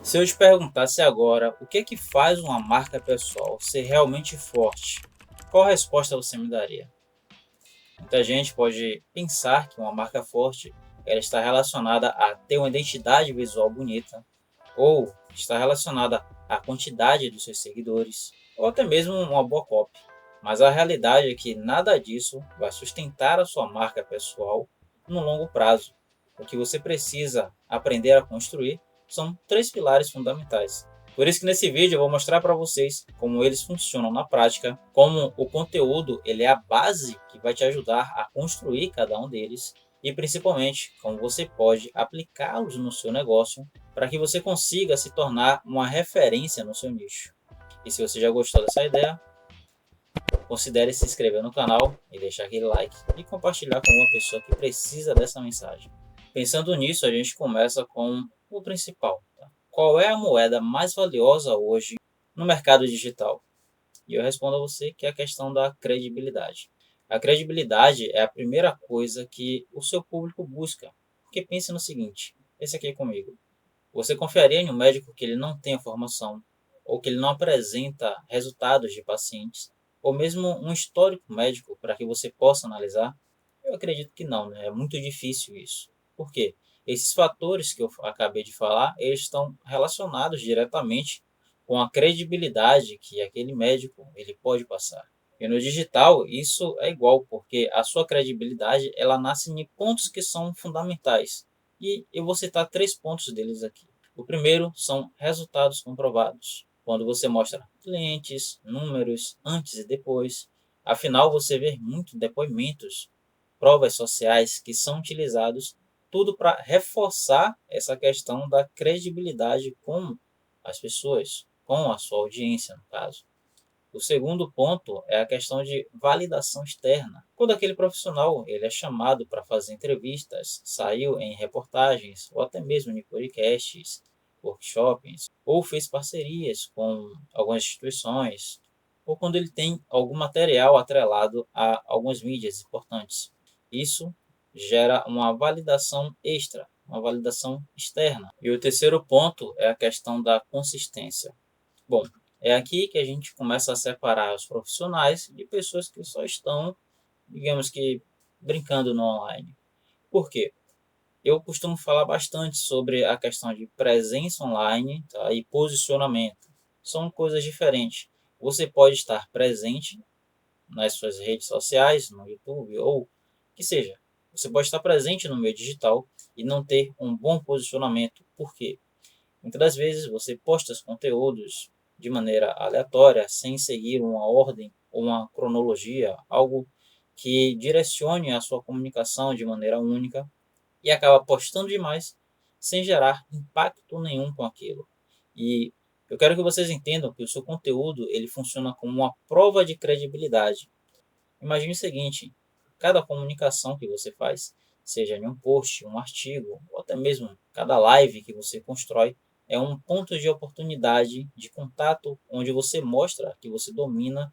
Se eu te perguntasse agora o que é que faz uma marca pessoal ser realmente forte, qual resposta você me daria? Muita gente pode pensar que uma marca forte ela está relacionada a ter uma identidade visual bonita, ou está relacionada à quantidade dos seus seguidores, ou até mesmo uma boa copy. Mas a realidade é que nada disso vai sustentar a sua marca pessoal no longo prazo. O que você precisa aprender a construir são três pilares fundamentais. Por isso que nesse vídeo eu vou mostrar para vocês como eles funcionam na prática, como o conteúdo ele é a base que vai te ajudar a construir cada um deles e principalmente como você pode aplicá-los no seu negócio para que você consiga se tornar uma referência no seu nicho. E se você já gostou dessa ideia, considere se inscrever no canal e deixar aquele like e compartilhar com uma pessoa que precisa dessa mensagem. Pensando nisso, a gente começa com o principal. Tá? Qual é a moeda mais valiosa hoje no mercado digital? E eu respondo a você que é a questão da credibilidade. A credibilidade é a primeira coisa que o seu público busca. Porque pense no seguinte, pense aqui comigo. Você confiaria em um médico que ele não tenha formação, ou que ele não apresenta resultados de pacientes, ou mesmo um histórico médico para que você possa analisar? Eu acredito que não, né? É muito difícil isso. Por quê? Esses fatores que eu acabei de falar, eles estão relacionados diretamente com a credibilidade que aquele médico ele pode passar. E no digital isso é igual, porque a sua credibilidade ela nasce em pontos que são fundamentais. E eu vou citar três pontos deles aqui. O primeiro são resultados comprovados. Quando você mostra clientes, números, antes e depois. Afinal, você vê muito depoimentos, provas sociais que são utilizados tudo para reforçar essa questão da credibilidade com as pessoas, com a sua audiência, no caso. O segundo ponto é a questão de validação externa. Quando aquele profissional ele é chamado para fazer entrevistas, saiu em reportagens ou até mesmo em podcasts, workshops, ou fez parcerias com algumas instituições, ou quando ele tem algum material atrelado a algumas mídias importantes. Isso gera uma validação extra, uma validação externa. E o terceiro ponto é a questão da consistência. Bom, é aqui que a gente começa a separar os profissionais de pessoas que só estão, digamos que, brincando no online. Por quê? Eu costumo falar bastante sobre a questão de presença online, tá, e posicionamento. São coisas diferentes. Você pode estar presente nas suas redes sociais, no YouTube ou que seja. Você pode estar presente no meio digital e não ter um bom posicionamento. Por quê? Muitas das vezes você posta os conteúdos de maneira aleatória, sem seguir uma ordem ou uma cronologia, algo que direcione a sua comunicação de maneira única e acaba postando demais sem gerar impacto nenhum com aquilo. E eu quero que vocês entendam que o seu conteúdo ele funciona como uma prova de credibilidade. Imagine o seguinte, cada comunicação que você faz, seja em um post, um artigo, ou até mesmo cada live que você constrói, é um ponto de oportunidade de contato onde você mostra que você domina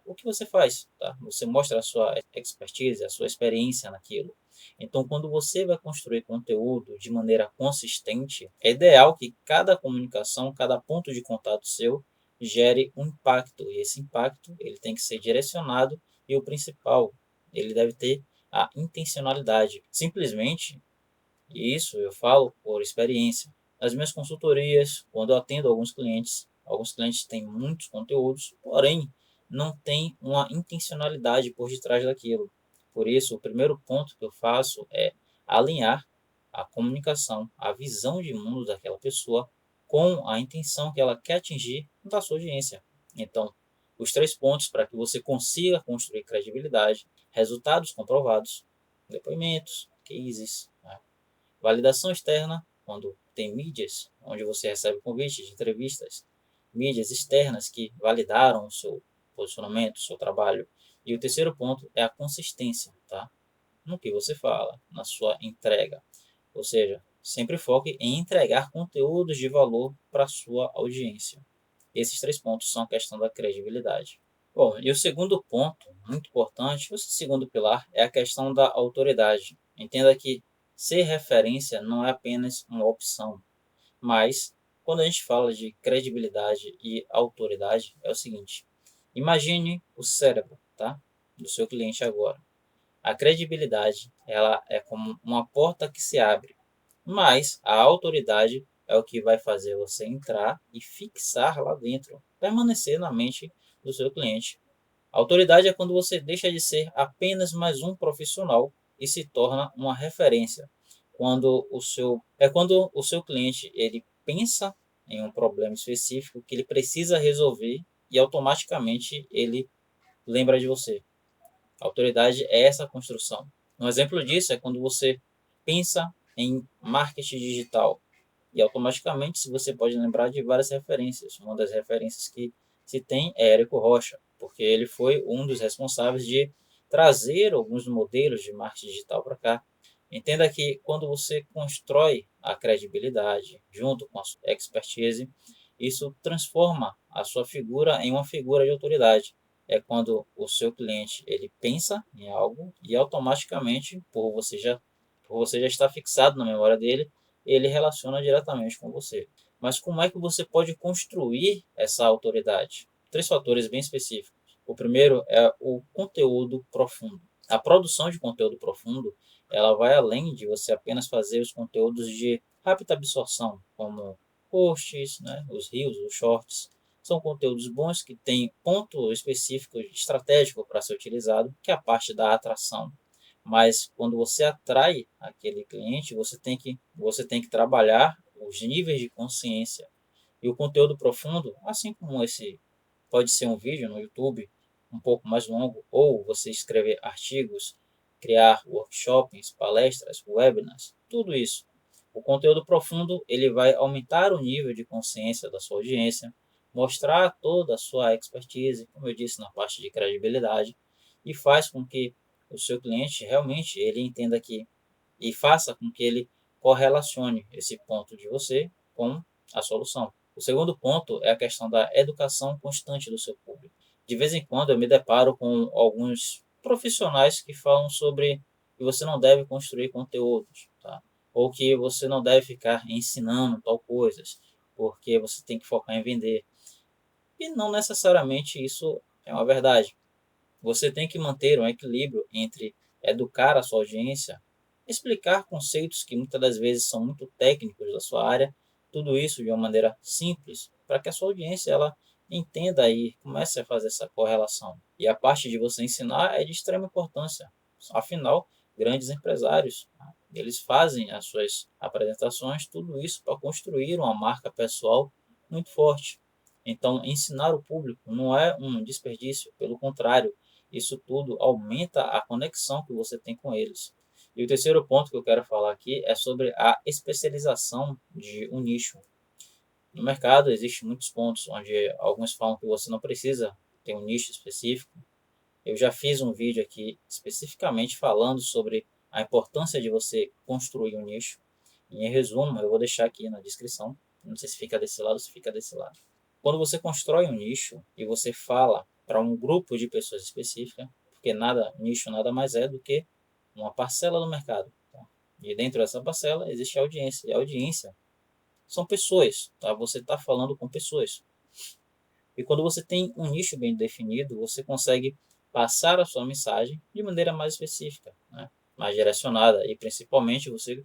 o que você faz. Tá? Você mostra a sua expertise, a sua experiência naquilo. Então, quando você vai construir conteúdo de maneira consistente, é ideal que cada comunicação, cada ponto de contato seu, gere um impacto. E esse impacto ele tem que ser direcionado e o principal, ele deve ter a intencionalidade. Simplesmente, e isso eu falo por experiência. Nas minhas consultorias, quando eu atendo alguns clientes têm muitos conteúdos, porém não tem uma intencionalidade por detrás daquilo. Por isso, o primeiro ponto que eu faço é alinhar a comunicação, a visão de mundo daquela pessoa com a intenção que ela quer atingir da sua audiência. Então, os três pontos para que você consiga construir credibilidade, resultados comprovados, depoimentos, cases, né? Validação externa, quando tem mídias, onde você recebe convites de entrevistas, mídias externas que validaram o seu posicionamento, o seu trabalho. E o terceiro ponto é a consistência, tá? No que você fala, na sua entrega. Ou seja, sempre foque em entregar conteúdos de valor para a sua audiência. Esses três pontos são a questão da credibilidade. Bom, e o segundo ponto, muito importante, o segundo pilar, é a questão da autoridade. Entenda que ser referência não é apenas uma opção, mas Quando a gente fala de credibilidade e autoridade, é o seguinte: imagine o cérebro, tá, do seu cliente agora. A credibilidade, ela é como uma porta que se abre, mas a autoridade é o que vai fazer você entrar e fixar lá dentro, permanecer na mente do seu cliente. A autoridade é quando você deixa de ser apenas mais um profissional e se torna uma referência. Quando o seu cliente ele pensa em um problema específico que ele precisa resolver e automaticamente ele lembra de você. A autoridade é essa construção. Um exemplo disso é quando você pensa em marketing digital e automaticamente se você pode lembrar de várias referências. Uma das referências que se tem é Érico Rocha, porque ele foi um dos responsáveis de trazer alguns modelos de marketing digital para cá. Entenda que quando você constrói a credibilidade junto com a sua expertise, isso transforma a sua figura em uma figura de autoridade. É quando o seu cliente ele pensa em algo e automaticamente, por você já estar fixado na memória dele, ele relaciona diretamente com você. Mas como é que você pode construir essa autoridade? Três fatores bem específicos. O primeiro é o conteúdo profundo. A produção de conteúdo profundo, ela vai além de você apenas fazer os conteúdos de rápida absorção, como posts, né, os reels, os shorts. São conteúdos bons que têm ponto específico estratégico para ser utilizado, que é a parte da atração. Mas quando você atrai aquele cliente, você tem que trabalhar os níveis de consciência. E o conteúdo profundo, assim como esse pode ser um vídeo no YouTube um pouco mais longo, ou você escrever artigos, criar workshops, palestras, webinars, tudo isso. O conteúdo profundo ele vai aumentar o nível de consciência da sua audiência, mostrar toda a sua expertise, como eu disse na parte de credibilidade, e faz com que o seu cliente realmente ele entenda que e faça com que ele correlacione esse ponto de você com a solução. O segundo ponto é a questão da educação constante do seu público. De vez em quando eu me deparo com alguns profissionais que falam sobre que você não deve construir conteúdos, tá? Ou que você não deve ficar ensinando tal coisas, porque você tem que focar em vender. E não necessariamente isso é uma verdade. Você tem que manter um equilíbrio entre educar a sua audiência, explicar conceitos que muitas das vezes são muito técnicos da sua área, tudo isso de uma maneira simples, para que a sua audiência ela entenda e comece a fazer essa correlação. E a parte de você ensinar é de extrema importância. Afinal, grandes empresários, eles fazem as suas apresentações, tudo isso para construir uma marca pessoal muito forte. Então, ensinar o público não é um desperdício, pelo contrário, isso tudo aumenta a conexão que você tem com eles. E o terceiro ponto que eu quero falar aqui é sobre a especialização de um nicho. No mercado existem muitos pontos onde alguns falam que você não precisa ter um nicho específico. Eu já fiz um vídeo aqui especificamente falando sobre a importância de você construir um nicho. E, em resumo, eu vou deixar aqui na descrição. Não sei se fica desse lado ou se fica desse lado. Quando você constrói um nicho e você fala para um grupo de pessoas específica, porque nicho nada mais é do que uma parcela do mercado. Tá? E dentro dessa parcela existe a audiência. E a audiência são pessoas. Tá? Você está falando com pessoas. E quando você tem um nicho bem definido, você consegue passar a sua mensagem de maneira mais específica, né? Mais direcionada. E principalmente você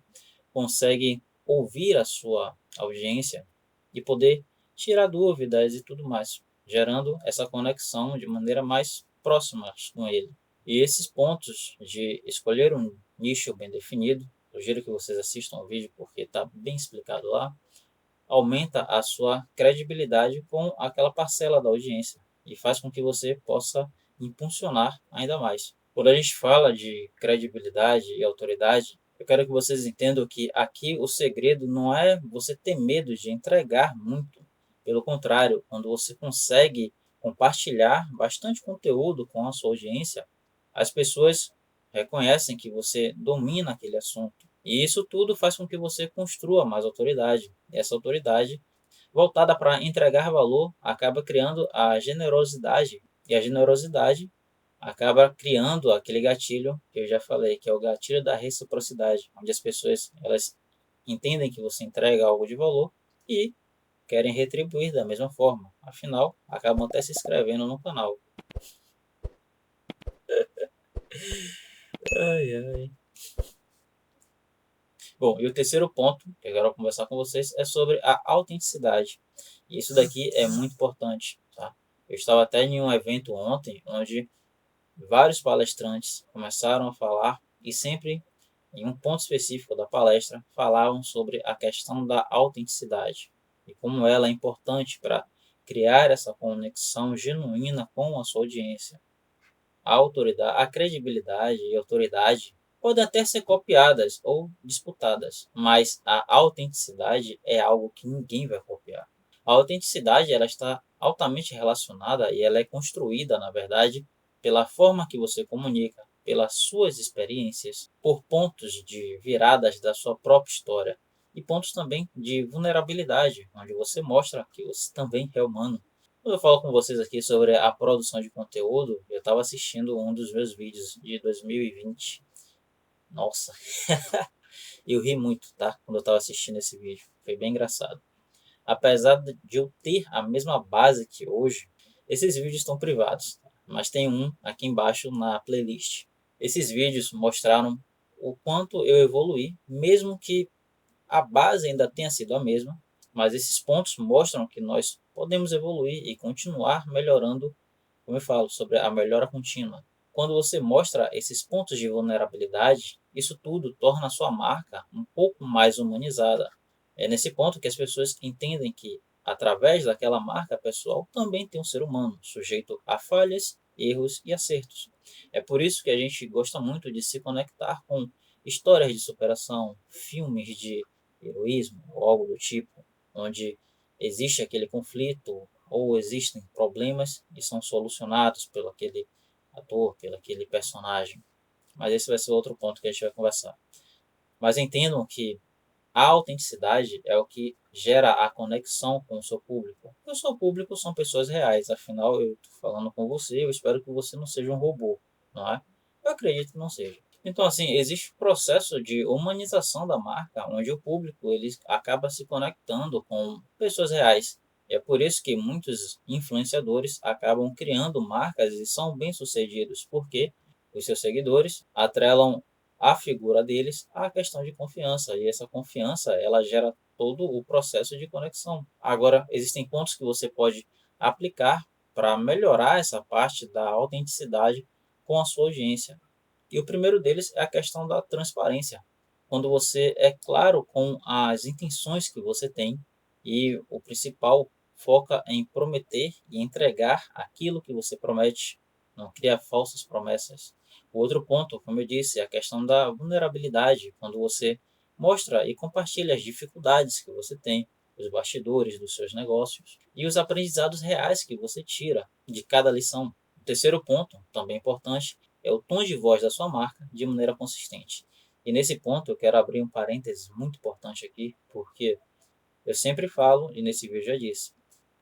consegue ouvir a sua audiência e poder tirar dúvidas e tudo mais, gerando essa conexão de maneira mais próxima com ele. E esses pontos de escolher um nicho bem definido, sugiro que vocês assistam o vídeo porque está bem explicado lá, aumenta a sua credibilidade com aquela parcela da audiência e faz com que você possa impulsionar ainda mais. Quando a gente fala de credibilidade e autoridade, eu quero que vocês entendam que aqui o segredo não é você ter medo de entregar muito. Pelo contrário, quando você consegue compartilhar bastante conteúdo com a sua audiência, as pessoas reconhecem que você domina aquele assunto. E isso tudo faz com que você construa mais autoridade. E essa autoridade, voltada para entregar valor, acaba criando a generosidade. E a generosidade acaba criando aquele gatilho que eu já falei, que é o gatilho da reciprocidade, onde as pessoas elas entendem que você entrega algo de valor e querem retribuir da mesma forma. Afinal, acabam até se inscrevendo no canal. Ai, ai. Bom, e o terceiro ponto que eu quero conversar com vocês é sobre a autenticidade. E isso daqui é muito importante, tá? Eu estava até em um evento ontem, onde vários palestrantes começaram a falar e sempre em um ponto específico da palestra falavam sobre a questão da autenticidade e como ela é importante para criar essa conexão genuína com a sua audiência. A autoridade, a credibilidade e a autoridade podem até ser copiadas ou disputadas, mas a autenticidade é algo que ninguém vai copiar. A autenticidade ela está altamente relacionada e ela é construída, na verdade, pela forma que você comunica, pelas suas experiências, por pontos de viradas da sua própria história e pontos também de vulnerabilidade, onde você mostra que você também é humano. Quando eu falo com vocês aqui sobre a produção de conteúdo, eu estava assistindo um dos meus vídeos de 2020. Nossa, eu ri muito, tá? Quando eu estava assistindo esse vídeo. Foi bem engraçado. Apesar de eu ter a mesma base que hoje, esses vídeos estão privados. Mas tem um aqui embaixo na playlist. Esses vídeos mostraram o quanto eu evoluí, mesmo que a base ainda tenha sido a mesma, mas esses pontos mostram que nós podemos evoluir e continuar melhorando, como eu falo, sobre a melhora contínua. Quando você mostra esses pontos de vulnerabilidade, isso tudo torna a sua marca um pouco mais humanizada. É nesse ponto que as pessoas entendem que, através daquela marca pessoal, também tem um ser humano, sujeito a falhas, erros e acertos. É por isso que a gente gosta muito de se conectar com histórias de superação, filmes de heroísmo ou algo do tipo, onde existe aquele conflito ou existem problemas e são solucionados pelo aquele ator, pelo aquele personagem. Mas esse vai ser outro ponto que a gente vai conversar. Mas entendam que a autenticidade é o que gera a conexão com o seu público. O seu público são pessoas reais, afinal eu estou falando com você, eu espero que você não seja um robô, não é? Eu acredito que não seja. Então, assim, existe um processo de humanização da marca, onde o público ele acaba se conectando com pessoas reais. E é por isso que muitos influenciadores acabam criando marcas e são bem-sucedidos, porque os seus seguidores atrelam a figura deles à questão de confiança. E essa confiança, ela gera todo o processo de conexão. Agora, existem pontos que você pode aplicar para melhorar essa parte da autenticidade com a sua audiência. E o primeiro deles é a questão da transparência. Quando você é claro com as intenções que você tem e o principal foca em prometer e entregar aquilo que você promete, não cria falsas promessas. O outro ponto, como eu disse, é a questão da vulnerabilidade, quando você mostra e compartilha as dificuldades que você tem, os bastidores dos seus negócios e os aprendizados reais que você tira de cada lição. O terceiro ponto, também importante, é o tom de voz da sua marca de maneira consistente. E nesse ponto eu quero abrir um parêntese muito importante aqui, porque eu sempre falo, e nesse vídeo já disse,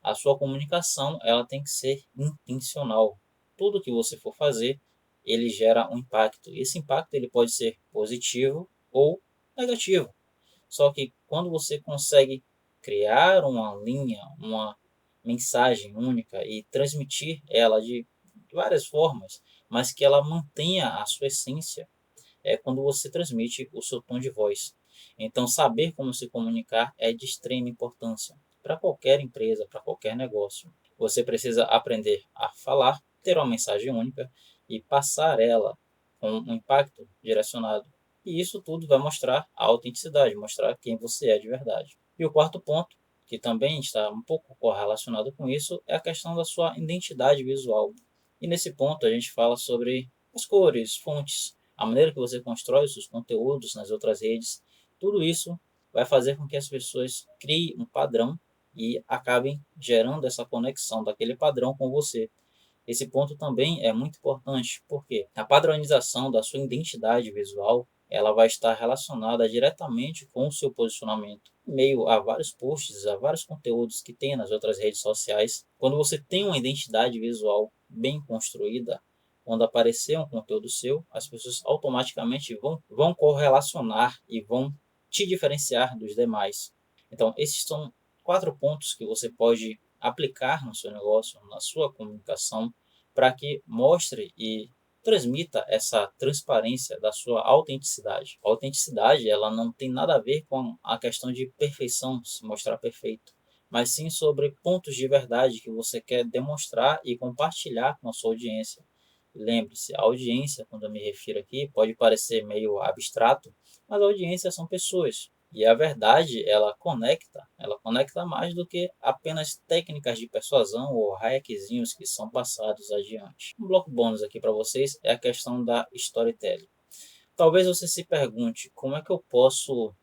a sua comunicação ela tem que ser intencional. Tudo que você for fazer, ele gera um impacto. E esse impacto ele pode ser positivo ou negativo. Só que quando você consegue criar uma linha, uma mensagem única e transmitir ela de várias formas, mas que ela mantenha a sua essência, é quando você transmite o seu tom de voz. Então, saber como se comunicar é de extrema importância para qualquer empresa, para qualquer negócio. Você precisa aprender a falar, ter uma mensagem única e passar ela com um impacto direcionado. E isso tudo vai mostrar a autenticidade, mostrar quem você é de verdade. E o quarto ponto, que também está um pouco correlacionado com isso, é a questão da sua identidade visual. E nesse ponto a gente fala sobre as cores, fontes, a maneira que você constrói os seus conteúdos nas outras redes. Tudo isso vai fazer com que as pessoas criem um padrão e acabem gerando essa conexão daquele padrão com você. Esse ponto também é muito importante, porque a padronização da sua identidade visual ela vai estar relacionada diretamente com o seu posicionamento. Em meio a vários posts, a vários conteúdos que tem nas outras redes sociais, quando você tem uma identidade visual bem construída, quando aparecer um conteúdo seu, as pessoas automaticamente vão correlacionar e vão te diferenciar dos demais. Então, esses são 4 pontos que você pode aplicar no seu negócio, na sua comunicação, para que mostre e transmita essa transparência da sua autenticidade. A autenticidade, ela não tem nada a ver com a questão de perfeição, se mostrar perfeito, mas sim sobre pontos de verdade que você quer demonstrar e compartilhar com a sua audiência. Lembre-se, a audiência, quando eu me refiro aqui, pode parecer meio abstrato, mas a audiência são pessoas. E a verdade, ela conecta mais do que apenas técnicas de persuasão ou hackzinhos que são passados adiante. Um bloco bônus aqui para vocês é a questão da storytelling. Talvez você se pergunte como é que eu posso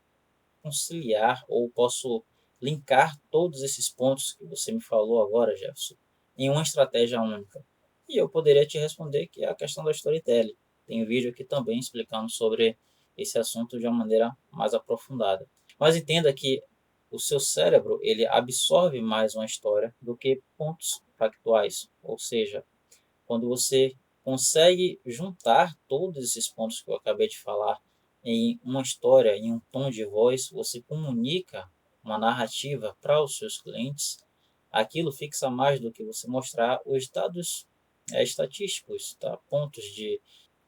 conciliar ou posso linkar todos esses pontos que você me falou agora, Jefferson, em uma estratégia única. E eu poderia te responder que é a questão da storytelling. Tem um vídeo aqui também explicando sobre esse assunto de uma maneira mais aprofundada. Mas entenda que o seu cérebro ele absorve mais uma história do que pontos factuais. Ou seja, quando você consegue juntar todos esses pontos que eu acabei de falar em uma história, em um tom de voz, você comunica uma narrativa para os seus clientes, aquilo fixa mais do que você mostrar os dados estatísticos, tá? Pontos de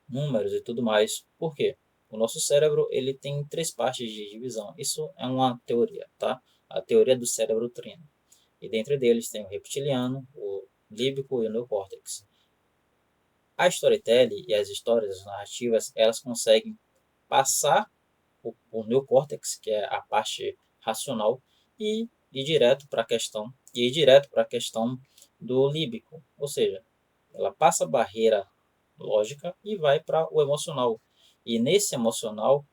números e tudo mais. Por quê? O nosso cérebro ele tem 3 partes de divisão. Isso é uma teoria, tá? A teoria do cérebro trino. E dentro deles tem o reptiliano, o límbico e o neocórtex. A storytelling e as histórias, as narrativas, elas conseguem passar o neocórtex, que é a parte racional, e ir direto para a questão do límbico, ou seja, ela passa a barreira lógica e vai para o emocional. E nesse emocional,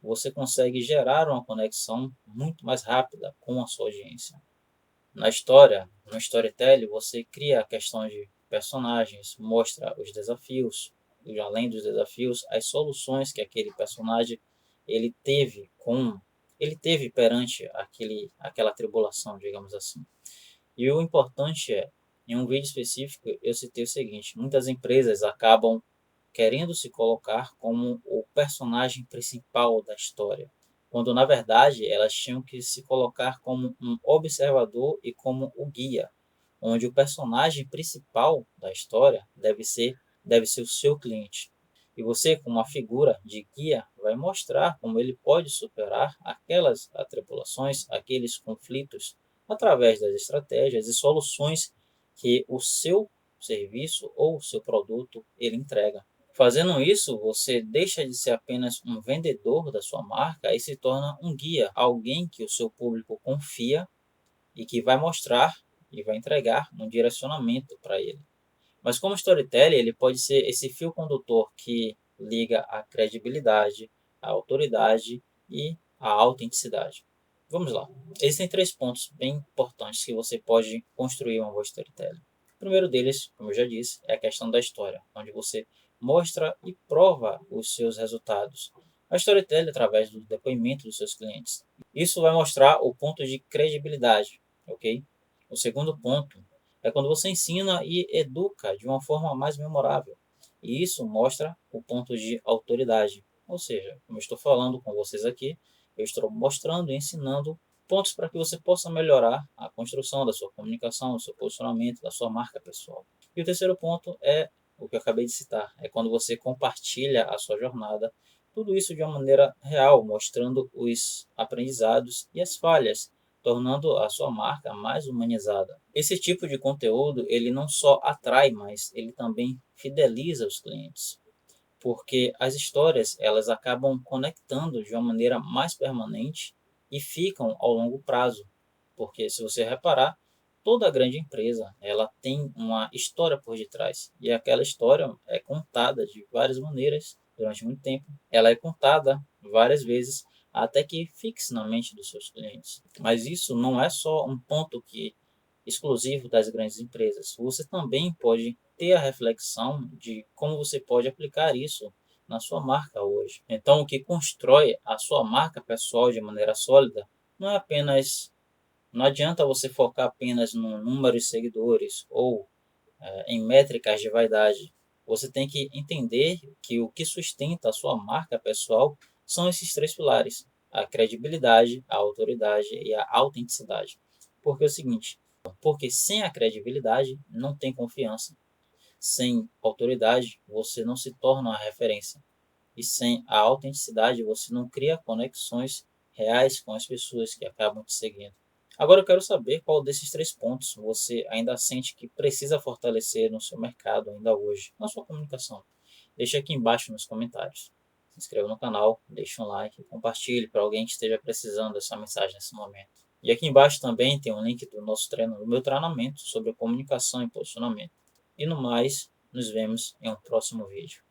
você consegue gerar uma conexão muito mais rápida com a sua audiência. Na história, no storytelling, você cria a questão de personagens, mostra os desafios, e além dos desafios, as soluções que aquele personagem ele teve perante aquela tribulação, digamos assim. E o importante é, em um vídeo específico, eu citei o seguinte: muitas empresas acabam querendo se colocar como o personagem principal da história, quando na verdade elas tinham que se colocar como um observador e como o guia, onde o personagem principal da história deve ser o seu cliente. E você, como uma figura de guia, vai mostrar como ele pode superar aquelas atribulações, aqueles conflitos, através das estratégias e soluções que o seu serviço ou o seu produto ele entrega. Fazendo isso, você deixa de ser apenas um vendedor da sua marca e se torna um guia, alguém que o seu público confia e que vai mostrar e vai entregar um direcionamento para ele. Mas como storytelling, ele pode ser esse fio condutor que liga a credibilidade, a autoridade e a autenticidade. Vamos lá. Existem 3 pontos bem importantes que você pode construir uma boa storytelling. O primeiro deles, como eu já disse, é a questão da história, onde você mostra e prova os seus resultados. A storytelling através do depoimento dos seus clientes. Isso vai mostrar o ponto de credibilidade, ok? O segundo ponto é quando você ensina e educa de uma forma mais memorável. E isso mostra o ponto de autoridade. Ou seja, como eu estou falando com vocês aqui, eu estou mostrando e ensinando pontos para que você possa melhorar a construção da sua comunicação, do seu posicionamento, da sua marca pessoal. E o terceiro ponto é o que eu acabei de citar, é quando você compartilha a sua jornada, tudo isso de uma maneira real, mostrando os aprendizados e as falhas, tornando a sua marca mais humanizada. Esse tipo de conteúdo, ele não só atrai, mas ele também fideliza os clientes, porque as histórias, elas acabam conectando de uma maneira mais permanente e ficam ao longo prazo, porque se você reparar, toda grande empresa, ela tem uma história por detrás, e aquela história é contada de várias maneiras durante muito tempo. Ela é contada várias vezes até que fixe na mente dos seus clientes. Mas isso não é só um ponto que exclusivo das grandes empresas. Você também pode ter a reflexão de como você pode aplicar isso na sua marca hoje. Então, o que constrói a sua marca pessoal de maneira sólida não é apenas, não adianta você focar apenas no número de seguidores ou em métricas de vaidade. Você tem que entender que o que sustenta a sua marca pessoal são esses 3 pilares: a credibilidade, a autoridade e a autenticidade. Porque é o seguinte, porque sem a credibilidade não tem confiança. Sem autoridade, você não se torna uma referência. E sem a autenticidade, você não cria conexões reais com as pessoas que acabam te seguindo. Agora eu quero saber qual desses 3 pontos você ainda sente que precisa fortalecer no seu mercado ainda hoje, na sua comunicação. Deixe aqui embaixo nos comentários. Se inscreva no canal, deixe um like, compartilhe para alguém que esteja precisando dessa mensagem nesse momento. E aqui embaixo também tem um link do nosso treino, do meu treinamento sobre comunicação e posicionamento. E no mais, nos vemos em um próximo vídeo.